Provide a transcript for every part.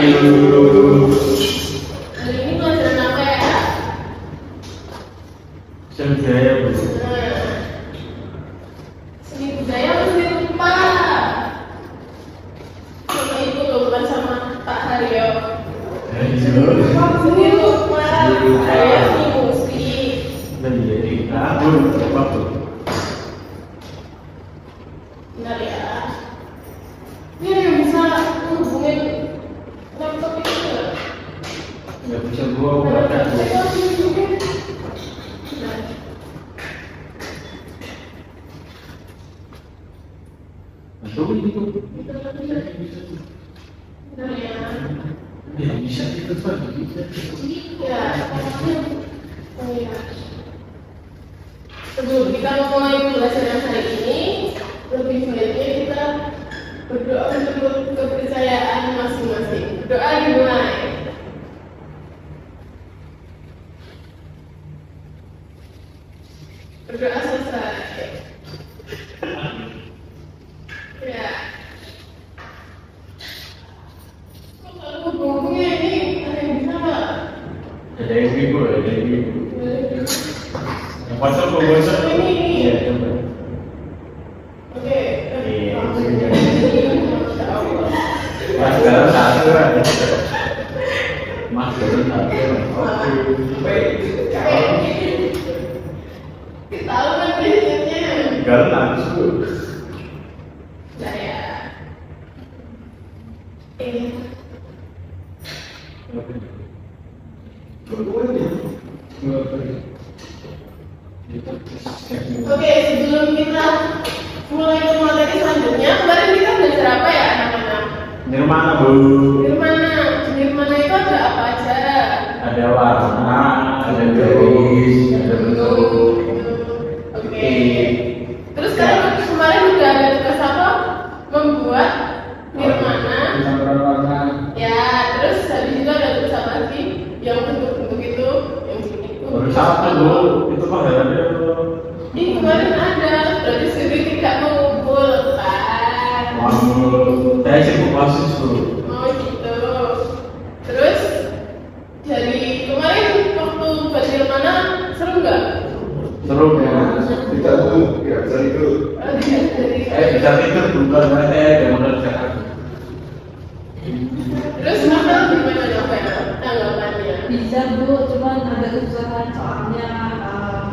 Ayo. Hari ini pelajaran apa ya? Seni budaya, Bu. Seni budaya mesti lupa. Sama ibu lupa sama Pak Haryo. Seni lupa. Haryo seni musik. Dan jadi apa? Apa? Bentar ya. Ini ada yang bisa menghubungin laptop itu nggak? Nggak bisa gua berangkat. Betul itu. Ya bisa itu tuh. Ya, oh ya. Sebelum kita mulai pelajaran hari ini, lebih baiknya kita berdoa untuk kepercayaan masing-masing. Doa dimulai. Berdoa selesai. Ya. Kok kalau hubungnya ini ada yang bisa nggak? Ada yang ibu, ada yang ibu. Yang pasal kok pasal? Ini. Iya, coba. Oke. Iya. Masya Allah. Mas dalam satu kan? Mas dalam satu. Tahu kan prinsipnya? Galau langsung. Saya. Oke, sebelum kita mulai ke materi selanjutnya, kemarin kita belajar apa ya anak-anak? Nirmana, Bu. Nirmana itu ada apa aja? Ada warna, ada garis, ada bentuk. Oke. Terus kemarin udah ada tugas apa? Membuat nirmana. Ya, terus habis itu ada tugas apa lagi? Yang bentuk-bentuk itu, yang sini itu. Baru satu, Bu. Itu kok ada. Ini kemarin ada, berarti Suri tidak mengumpulkan. Saya sibuk basis, Bu. Oh gitu. Terus dari kemarin waktu belajar mana seru nggak? Seru ya. Kita tuh ya bisa itu. Saya bisa tidur bukan saya yang modal sehat. Terus Novel gimana Novel tanggapannya? Bisa Bu, cuman agak kesusahan soalnya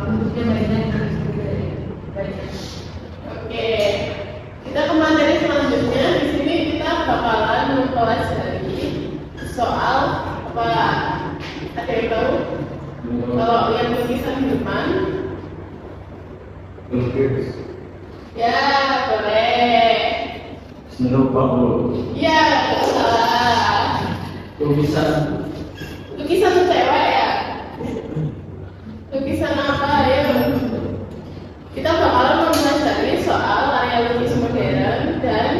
bentuknya banyak. Oke, kita ke materi selanjutnya. Di sini kita bakalan mempelajari soal apa? Ada yang tahu? Kalau yang tulisan di depan, ya boleh. Seru Pak, Bu. Ya, nggak salah. Tulisan. Lukisan cewek ya? Lukisan apa ya? Kita bakalan mempelajari soal karya lukis modern dan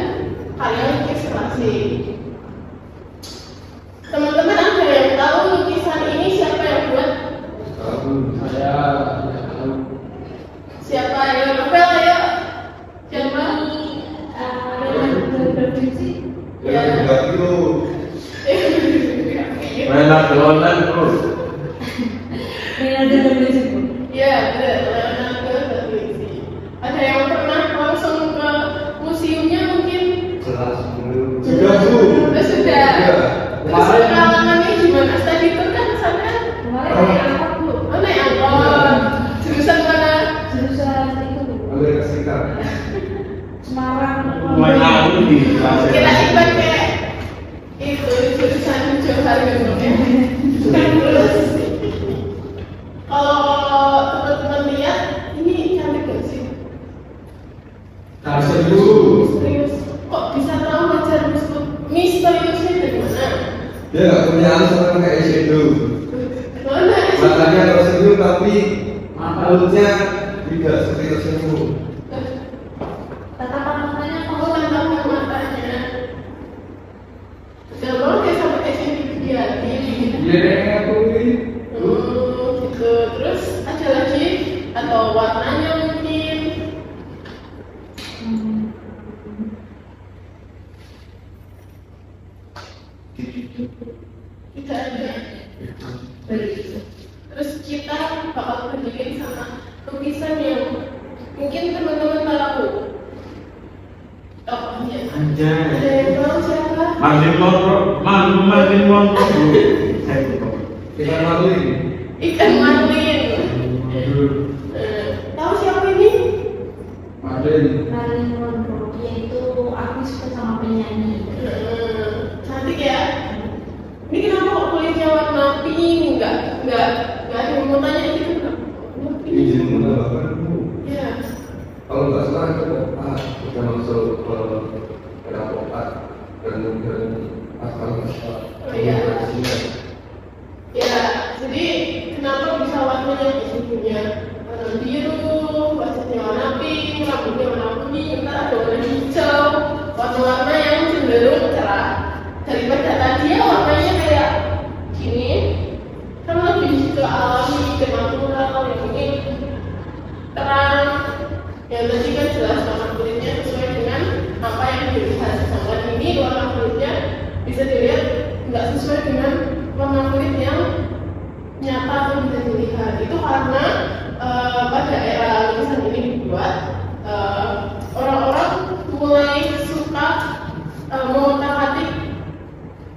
karya lukis klasik. Teman-teman ada yang tahu lukisan ini siapa yang buat? Saya. Siapa? Ayo, Novel, ayo. Siapa? Ya, enggak itu. Mainan dolan, Bu. Ya, benar. Leonardo da Vinci. Ada yang pernah langsung ke museumnya mungkin? Sudah Bu. Sudah. Terus pengalamannya gimana? Tadi itu kan sana naik angkot. Jurusan mana? Amerika Serikat. Mainan di Kita ikut kayak itu jurusan Johar gitu ya. Terus kalau teman-teman lihat ini cantik gak sih? Kasih Bu. Misterius. Kok bisa tahu pacar misteriusnya dari mana? Dia nggak punya alasan kayak itu. Mana? Matanya tersenyum tapi mulutnya tidak seperti tersenyum. Tatapan matanya Aku tantang matanya. Gak mau dia sampai kayak sini dia. Dia aku ini. Gitu. Terus ada lagi atau warnanya mungkin? lukisannya. Terus kita bakal bandingin sama lukisan yang mungkin teman-teman tahu. Tokohnya. Ada Anjay. yang tahu siapa? Marlin Monroe. Saya lupa. Kita lalu ini. Ikan Marlin. Tahu siapa ini? Marlin. Marilyn Monroe, dia itu artis sama penyanyi. Cantik ya. Ini kenapa kok kulitnya warna pink? Enggak ada yang mau tanya gitu. Izin menambahkan Bu. Ya. Kalau nggak salah itu kita masuk ke era pop-art dan aspal. Oh iya. Ya, jadi kenapa bisa warnanya birunya warna biru, wajahnya warna pink, rambutnya warna kuning, ntar ada warna hijau, warna-warna yang cenderung cerah. Daripada tadi ya warnanya kayak gini, kan lebih ke alami, ke natural, yang mungkin terang. Yang tadi kan jelas warna kulitnya sesuai dengan apa yang dilihat. Sedangkan ini warna kulitnya bisa dilihat nggak sesuai dengan warna kulit yang nyata atau bisa dilihat. Itu karena pada era lukisan ini dibuat, orang-orang mulai suka mengotak-atik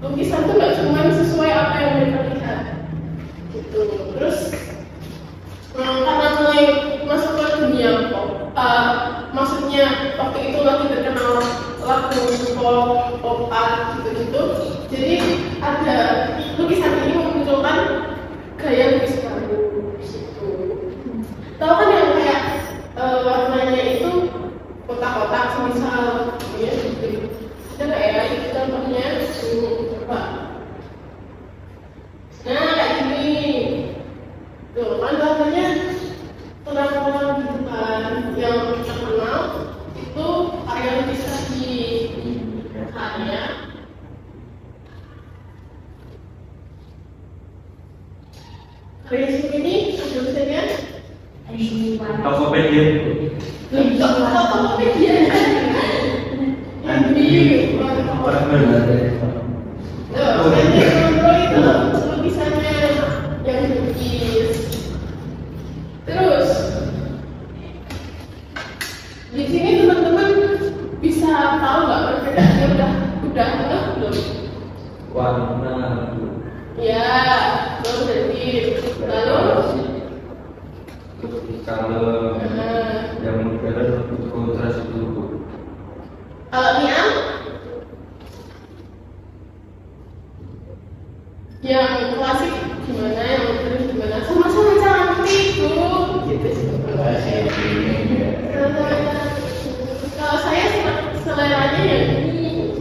lukisan itu nggak cuma sesuai apa yang mereka lihat gitu. Terus karena mulai masuk ke dunia pop, maksudnya waktu itu lagi terkenal lagu pop art gitu-gitu. Jadi ada lukisan ini memunculkan gaya lukis baru gitu. Tahu kan yang kayak warnanya itu kotak-kotak semisal ya gitu. Ada nggak ya itu contohnya? Coba. Nah kayak gini. Tuh kan warnanya terang-terang gitu kan. Yang terkenal itu karya lukisan di karya. Karya ini ada tulisannya Tokopedia. Tokopedia. Itu lukisannya yang dilukis. Terus di sini teman-teman bisa tahu nggak perbedaannya udah enggak belum? Warna. Ya, belum jadi. Lalu Kalau yang modern untuk kontras itu kalau Niam yang klasik gimana, yang modern gimana? Sama-sama cantik tuh. Gitu sih. Kalau saya seleranya yang ini.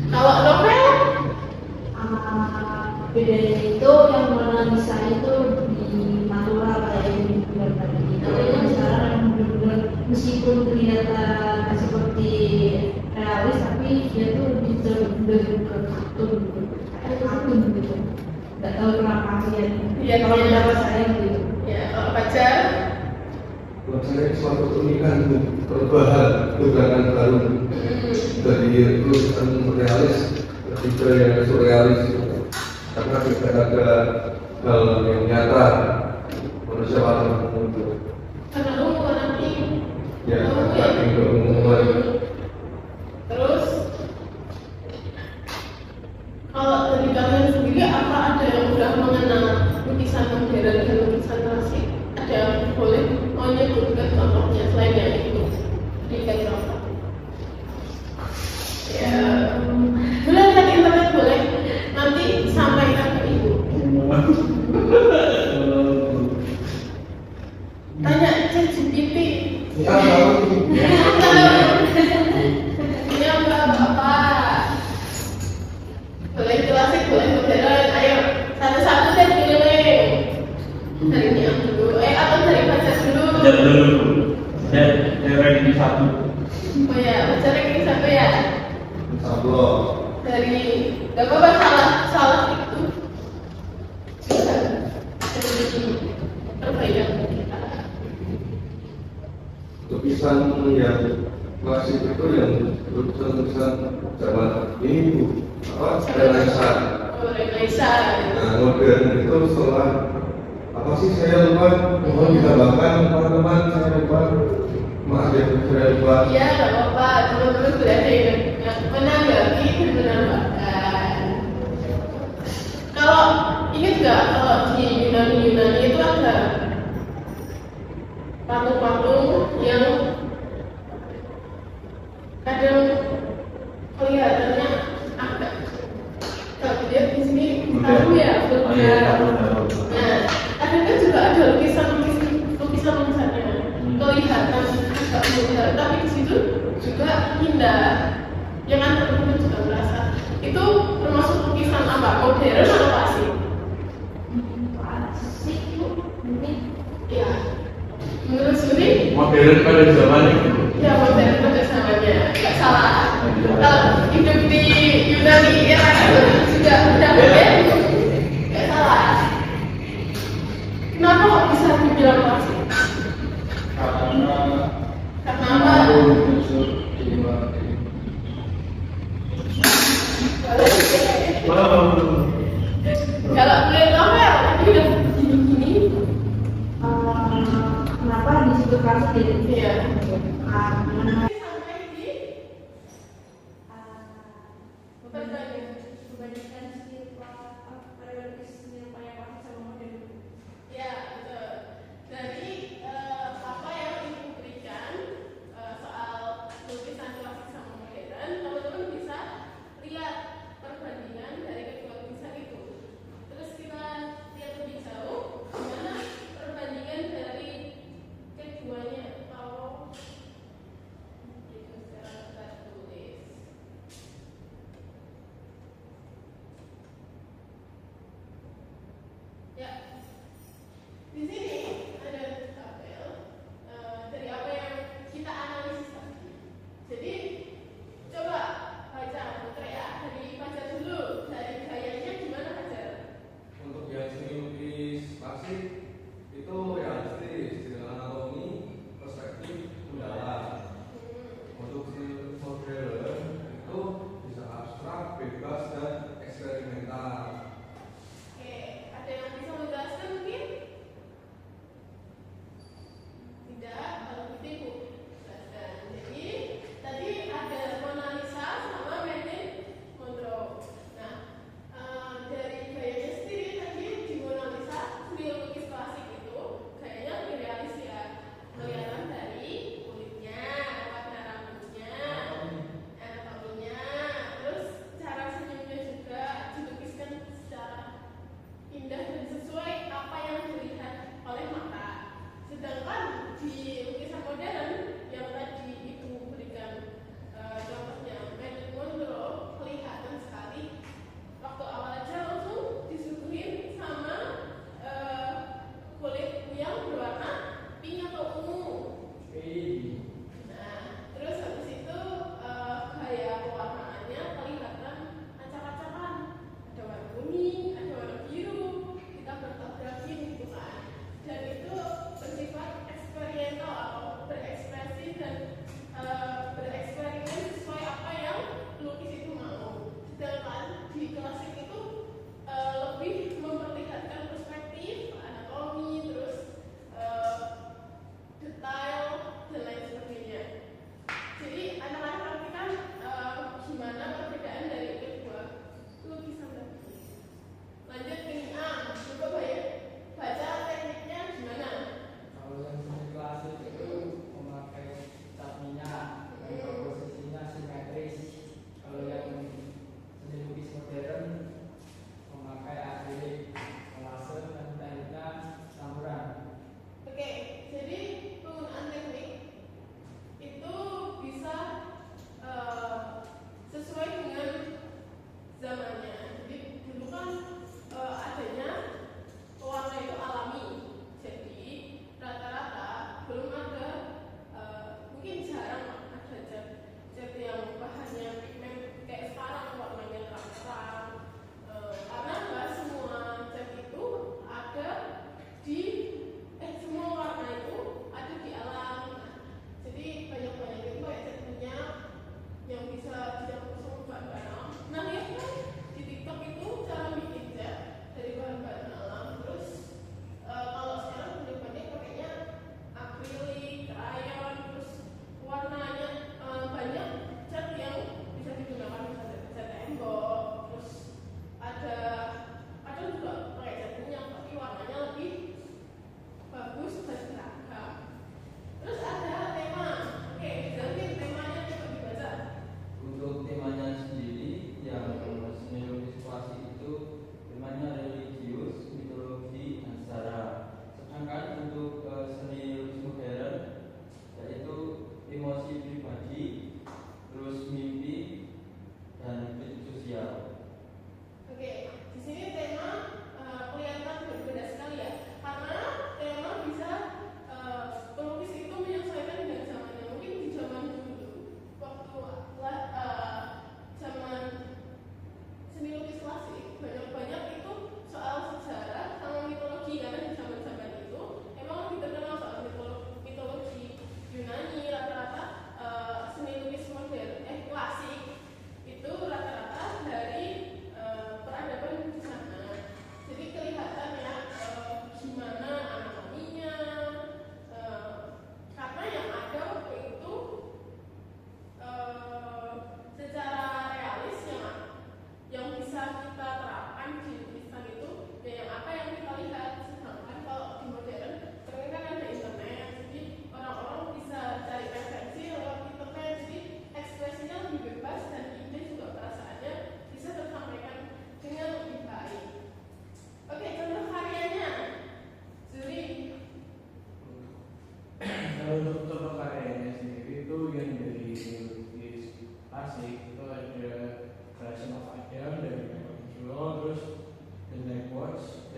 Kalau novel bedanya itu yang warna Lisa itu di natural kayak yang bilang tadi. Tapi yang sekarang yang benar-benar meskipun kelihatan seperti realis tapi dia tuh lebih cenderung ke kartun gitu. Kayak kartun gitu. Nggak tahu kenapa sih ya. Iya, Kalau iya. pendapat saya gitu. ya kalau pacar buat saya suatu keunikan perubahan gebrakan baru dari lukisan realis ke yang surrealis karena tidak ada hal yang nyata manusia akan muncul karena lu warna pink. ya saking keumuman. Terus kalau dari kalian sendiri apa ada yang udah mengenal lukisan modern dan lukisan klasik? Ada yang boleh mau nyebutkan contohnya selain yang itu di Canva? Ya, boleh lihat internet boleh. Nanti sampaikan ke ibu. Tanya ChatGPT. Ya, tahu. Ini apa? Boleh klasik, boleh modern. Ayo, satu-satu deh pilih. Dari Niam dulu, atau dari Pacar dulu. Pacar dulu. Saya ranking 1. Oh ya, Pacar ranking 1 ya. Sablon. Dari, gak apa-apa salah itu. Dari terbaik kita. Lukisan yang klasik itu yang lukisan zaman ini Bu, apa Renaissance. Renaissance. Nah, modern itu setelah apa sih saya lupa, mohon ditambahkan teman-teman, saya lupa, maaf ya saya lupa. Iya, nggak apa-apa, teman-teman sudah ada yang menanggapi dan menambahkan. Kalau ingat nggak kalau di Yunani itu ada patung-patung yang kadang kelihatannya agak kalau dia di sini tahu ya, Oh iya, tahu. nah, kadang kan juga ada lukisan-lukisannya kelihatan agak vulgar, tapi di situ juga indah. Jangan teman-teman juga merasa itu termasuk lukisan apa? Modern atau klasik? Asik Bu, ini Ya, menurut Suri, Modern pada zaman itu. ya modern pada zamannya, nggak salah. Kalau hidup di Yunani era itu juga udah modern, nggak salah. Kenapa kok bisa dibilang klasik? Karena apa? Kalau boleh tahu ya, tapi udah gini-gini. kenapa disebut klasik jadi Iya. karena Sampai di kebanyakan seni yang klasik sama modern. ya, betul. Dari apa yang ibu berikan soal lukisan klasik sama modern, teman-teman bisa lihat perbandingan dari kedua lukisan itu. Terus kita lihat lebih jauh, gimana perbandingan dari keduanya. Kalau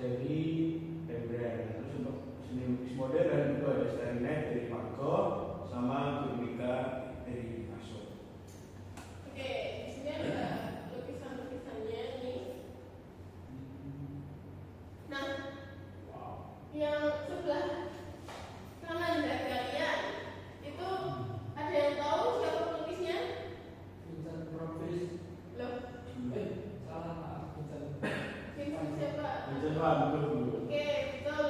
dari Rembrandt. Terus untuk seni lukis modern itu ada Starry Night dari Van Gogh sama Guernica dari Picasso. Oke, di sini ada lukisan-lukisannya nih. Nah, yang sebelah kanan dari kalian itu ada yang tahu siapa pelukisnya? Vincent Profis. Loh, Salah Vincent. Vincent siapa? Vincent Van Gogh. Oke, betul.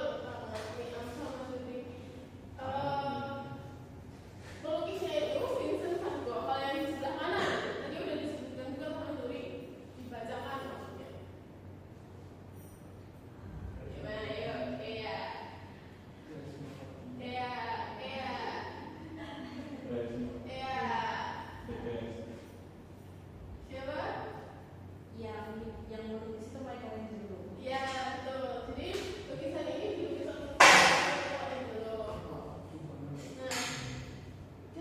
Ini sama Sudri. Pelukisnya itu Vincent Van Gogh. Kalau yang di sebelah kanan tadi udah disebutkan juga sama Sudri. Dibacakan maksudnya. Gimana yuk? Iya. Iya. Iya. Iya. Siapa? Yang melukis itu Michelangelo. Iya, betul. Jadi lukisan ini dilukis oleh Michelangelo. Nah,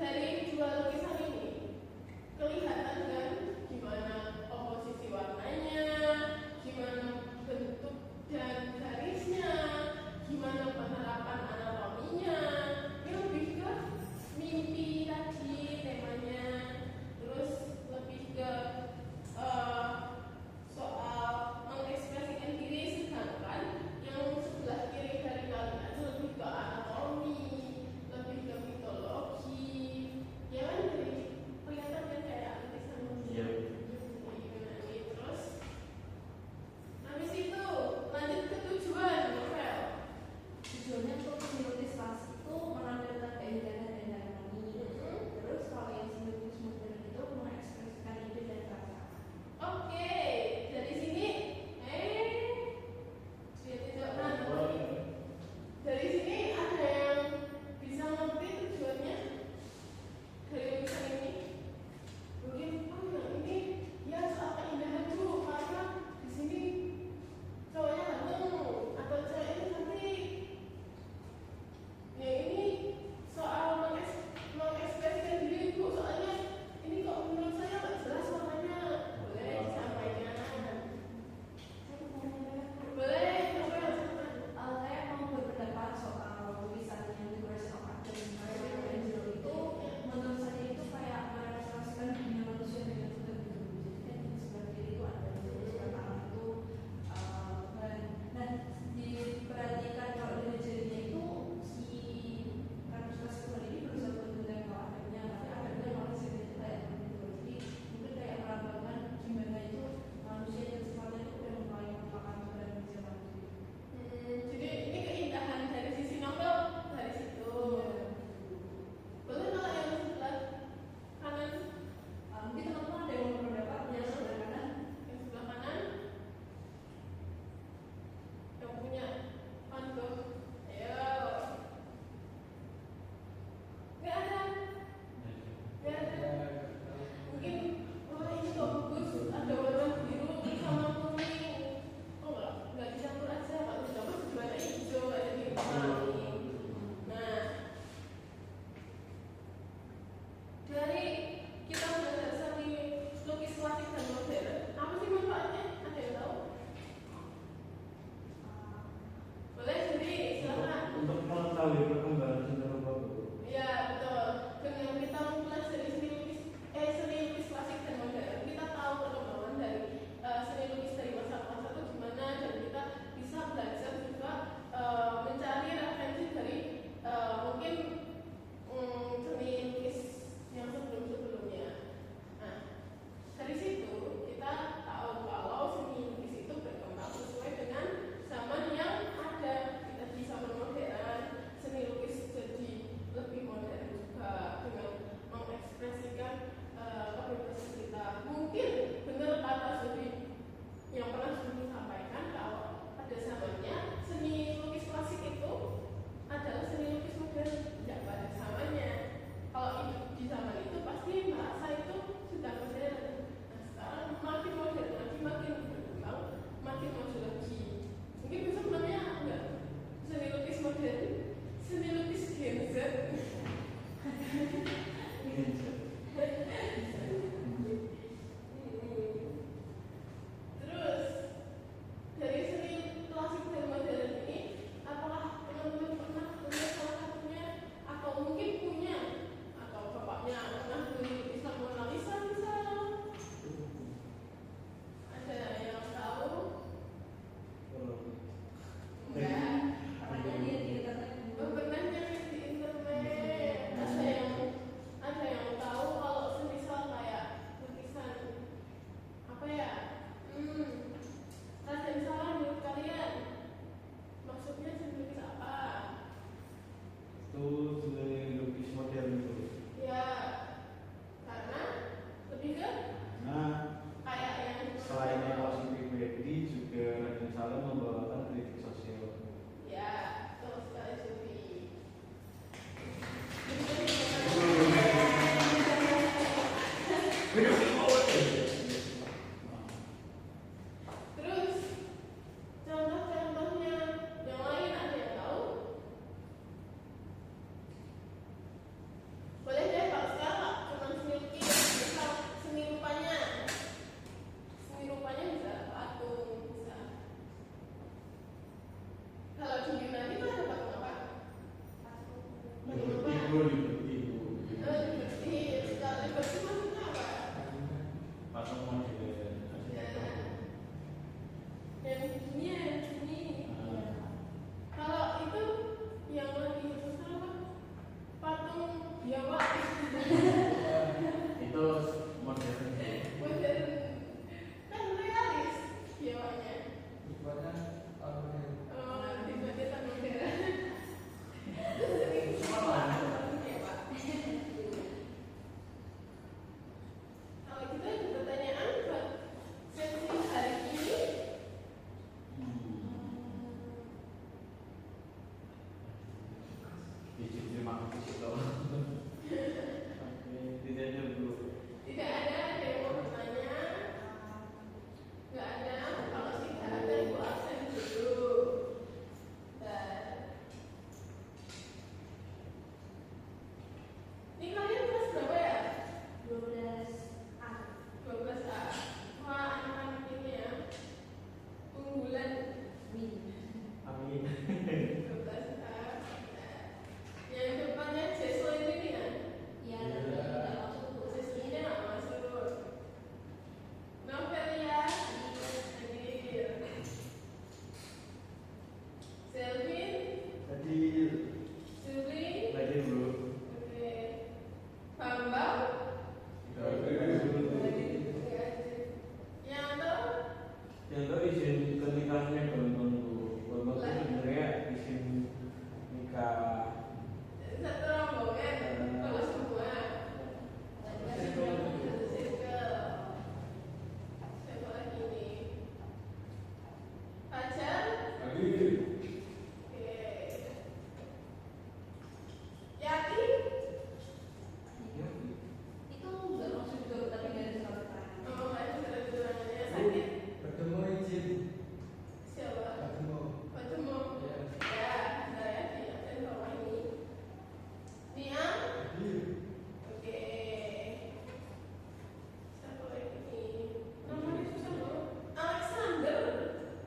dari dua lukisan ini kelihatan kan gimana komposisi warnanya, gimana bentuk dan garisnya, gimana penerapan anatominya. Ini lebih ke mimpi tadi temanya, terus lebih ke soal mengekspresikan diri, sedangkan yang sebelah kiri dari kalian lebih ke anatomi, lebih ke mitologi, ya kan jadi kelihatan kan kayak lukisan Iya. terus habis itu lanjut ke tujuan novel. Tujuannya untuk melukis klasik itu menampilkan keindahan dan harmoni. Terus kalau yang seni lukis modern itu mengekspresikan ide dan rasa. Oke, dari sini dari sini ada yang bisa ngerti tujuannya dari lukisan ini. Mungkin yang ini ya soal keindahan dulu karena di sini cowoknya ganteng atau ceweknya cantik. Ya ini soal mengekspresikan diri Bu, soalnya ini kok menurut saya nggak jelas warnanya. Boleh disampaikan. Boleh disampaikan. Saya mau berpendapat soal lukisan yang Liberation of Art dari Michelangelo itu, menurut saya itu kayak merepresentasikan dunia manusia dengan bentuk-bentuk. Jadi kan di sebelah kiri itu ada sebelah kanan itu dan diperhatikan kalau dari jarinya itu si representasi Tuhan ini berusaha bentukkan kalau adanya, tapi adanya malah sebenarnya kayak gitu. Jadi mungkin kayak melambangkan gimana itu manusia yang sifatnya itu udah mulai melupakan Tuhan di zaman itu. Jadi ini keindahan dari sisi novel dari situ. Boleh kalau yang sebelah kanan, Mungkin teman-teman ada yang mau berpendapat yang sebelah kanan. yang sebelah kanan yang punya Van Gogh. Ayo. Nggak ada. Nggak ada. Mungkin ini kok bagus. Ada warna biru sama kuning. Oh nggak dicampur aja. Kalau dicampur warna hijau ada di kuning. Nah, dari kita belajar seni lukis klasik dan modern, apa sih manfaatnya? Ada yang tahu? Boleh, jadi silakan. Untuk mengetahui perkembangan seni rupa Bu. Ya betul. Dengan kita mempelajari seni lukis klasik dan modern, kita tahu perkembangan dari seni lukis dari masa-masa itu gimana, dan kita bisa belajar juga mencari referensi dari mungkin seni lukis yang sebelum-sebelumnya. Nah, dari situ kita tahu kalau seni lukis itu berkembang sesuai dengan zaman yang ada. Kita di zaman modern, seni lukis memang fisika. Oke, tidak ada dulu. Tidak ada yang mau bertanya? Nggak ada. Kalau tidak ada, ibu absen dulu. Dan ini kalian kelas berapa ya? 12A. 12A. Wah, anak-anak ini ya unggulan. Amin. 12A. Yang depannya Jeso ini kan? Ya, tapi tidak masuk Bu. Jesonya nggak masuk. Novelia hadir. Selvin, Hadir. Juli, Hadir dulu. oke. Bambang, Yanto, Yang itu izin pernikahannya Bambang dulu. Bambang itu sebenarnya izin nikah. satu rombongan, kalau semua. Satu circle. Siapa lagi nih? Fajar, Hadir. oke. Yati, Itu nggak masuk juga, tapi nggak ada surat keterangan. oh ada surat keterangannya sakit. Bertemu izin. Siapa? Bertemu. Bertemu. Ya. Ya, saya di absen bawah ini. Niam, Hadir. oke. Siapa lagi nih? Namanya susah loh. Alexander.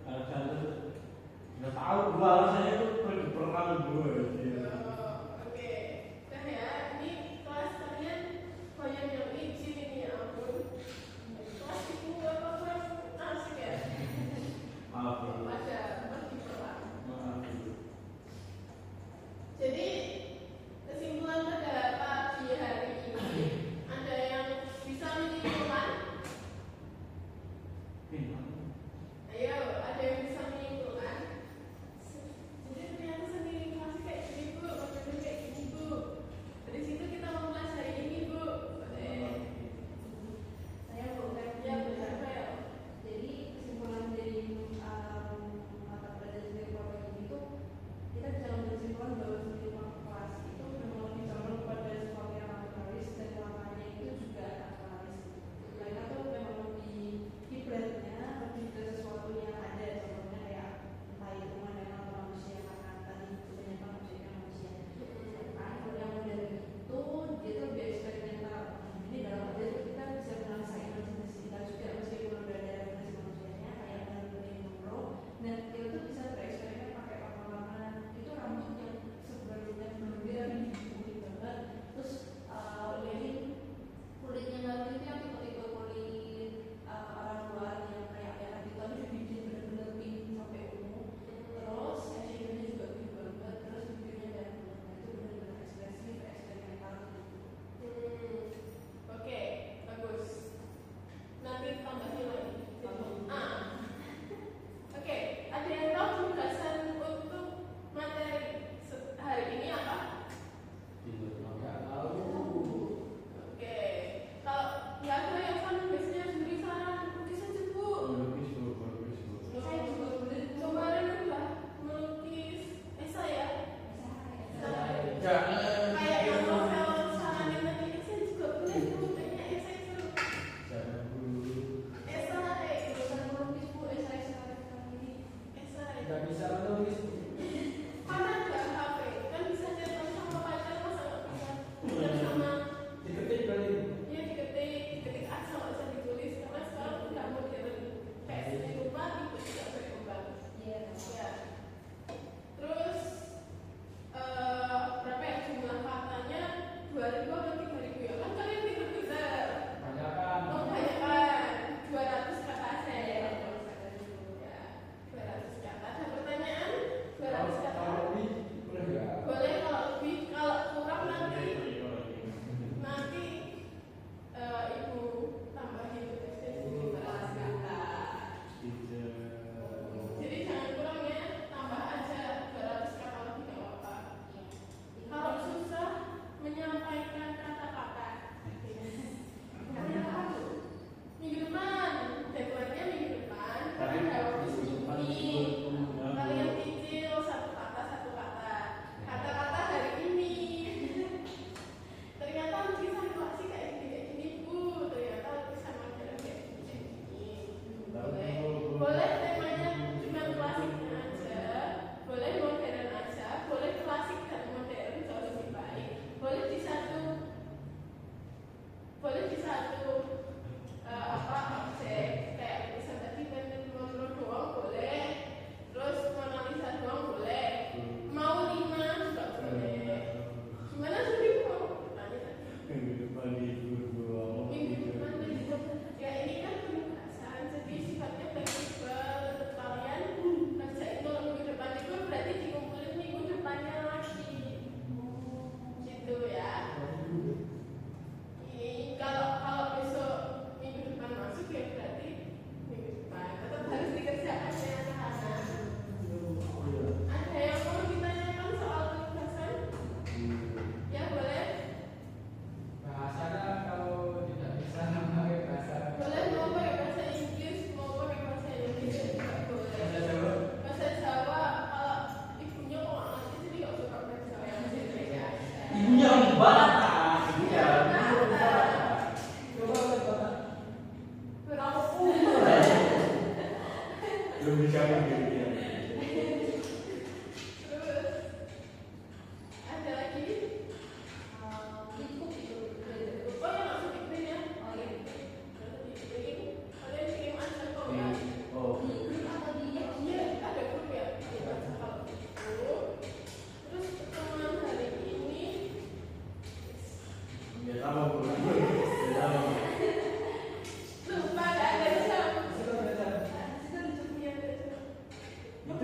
Alexander. Nggak tahu gua alasannya itu pergi perang dua. Oh, oke. Dah ya, ini kelas kalian banyak yang izin ini ya ampun. Kelas itu apa kurang asik ya? Maaf ya. Ada pergi perang. Maaf dulu. Jadi kesimpulan pada pagi hari ini ada yang bisa menyimpulkan? Ayo, ada yang bisa menyimpulkan? Jadi ternyata sendiri kelas kayak gini bu, materinya kayak gini bu. Dari situ kita mempelajari ini bu. Saya bukan Ya berapa ya? Jadi kesimpulan dari mata pelajaran dari Bapak ini itu kita bisa mengambil kesimpulan bahwa di ruang kelas itu memang lebih condong pada sesuatu yang naturalis dan lawannya itu juga naturalis. Mereka tuh memang lebih hibridnya, lebih ke sesuatu yang ada, contohnya kayak entah itu pemandangan atau manusia karena tadi kebanyakan manusia. Nah, kalau yang model itu dia tuh lebih eksperimental. Jadi dalam arti itu kita bisa mengasah imajinasi kita juga meskipun udah ada referensi manusianya kayak Marilyn Monroe. Dan kita tuh bisa bereksperimen pakai warna-warna itu rambut yang sebelumnya berbeda nih putih banget. Terus kulitnya Marilyn itu yang tipe-tipe kulit orang luar yang kayak merah gitu, tapi dibikin bener-bener pink sampai ungu. Terus eyeshadow-nya juga pink banget. Terus bibirnya dan itu bener-bener ekspresif, eksperimental gitu. Oke, bagus. Nanti tambahin lagi. Oke, ada yang tahu tugasan untuk materi hari ini apa? Nggak tahu. Oke, kalau ya ada yang kan biasanya beri saran lukis aja bu. Bagus bu, bagus bu. Saya juga bener Kemarin adalah melukis esai ya. Esai. Jangan. Kayak yang novel saranin tadi esai juga boleh bu. Kayaknya esai seru. Jangan dulu. Esai. Bukan melukis bu, saya sekarang ini. Esai. Nggak bisa menulis. Karena nggak HP, kan bisa chat sama pacar masa nggak bisa chat sama Diketik kali. ya diketik aja nggak usah ditulis karena sekarang udah modern kayak di rumah itu juga berkembang. Iya. Ya. Terus berapa ya jumlah katanya 2.000 atau 3.000 ya kan kalian pinter-pinter. Kebanyakan. Oh banyak kan 200 kata saya ya. Ya 200 kata. Ada pertanyaan?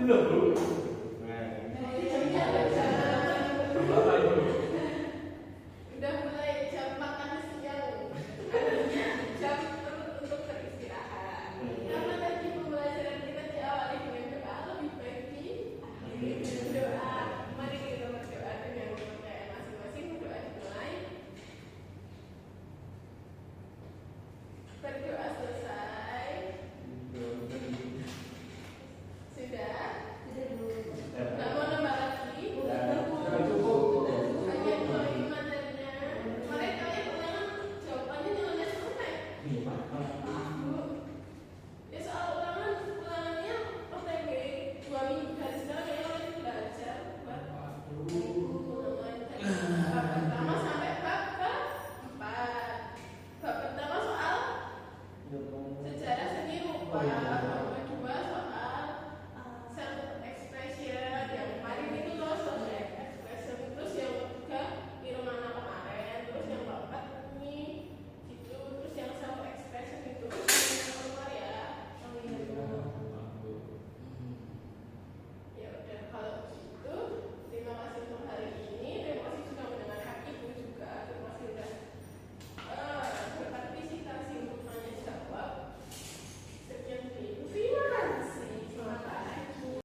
Itu loh Bu. Nah, Bapak Ibu. Udah mulai jam makan siang. Artinya jam untuk beristirahat. Karena tadi pembelajaran kita diawali dengan doa, lebih baik diakhiri dengan doa. Mari kita berdoa dengan kepercayaan masing-masing. Doa dimulai. Berdoa selesai. Sudah? Nggak mau nambah lagi? Hanya dua ini materinya. Kemarin kalian ulangan jawabannya nilainya selesai. Ya soal ulangannya OTG 2 minggu dari sekarang kayaknya kalian belajar buat ulangan bab pertama sampai bab keempat. Bab pertama soal sejarah seni rupa.